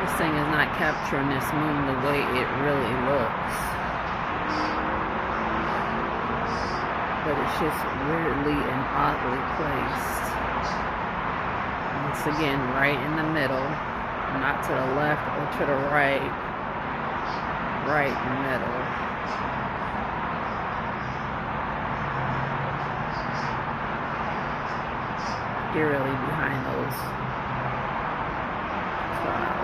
This thing is not capturing this moon the way it really looks. But it's just weirdly and oddly placed. Once again, right in the middle. Not to the left or to the right. Right in the middle. Eerily behind those clouds.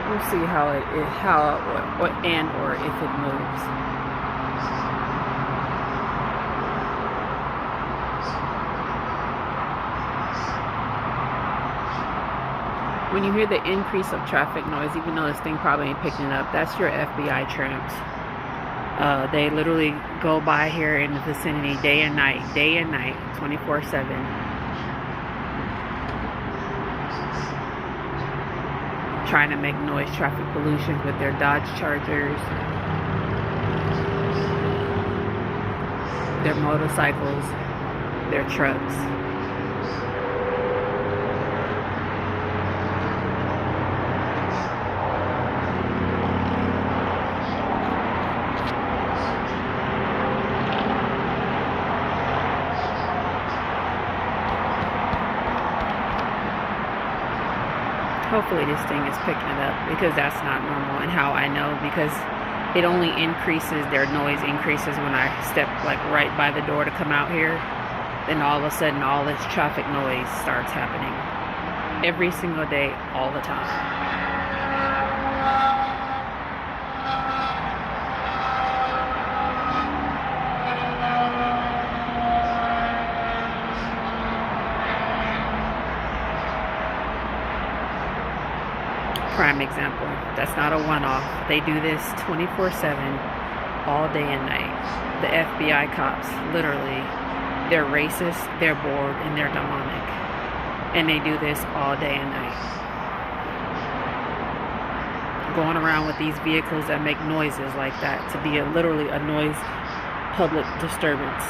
We'll see how or if it moves. When you hear the increase of traffic noise, even though this thing probably ain't picking it up, that's your FBI tramps. They literally go by here in the vicinity day and night, 24/7. Trying to make noise, traffic pollution with their Dodge Chargers, their motorcycles, their trucks. Hopefully this thing is picking it up, because that's not normal. And how I know, because it only increases, their noise increases when I step like right by the door to come out here. Then all of a sudden all this traffic noise starts happening. Every single day, all the time. Prime example. That's not a one-off. They do this 24/7, all day and night. The FBI cops, literally, they're racist, they're bored, and they're demonic. And they do this all day and night. Going around with these vehicles that make noises like that to be literally a noise public disturbance.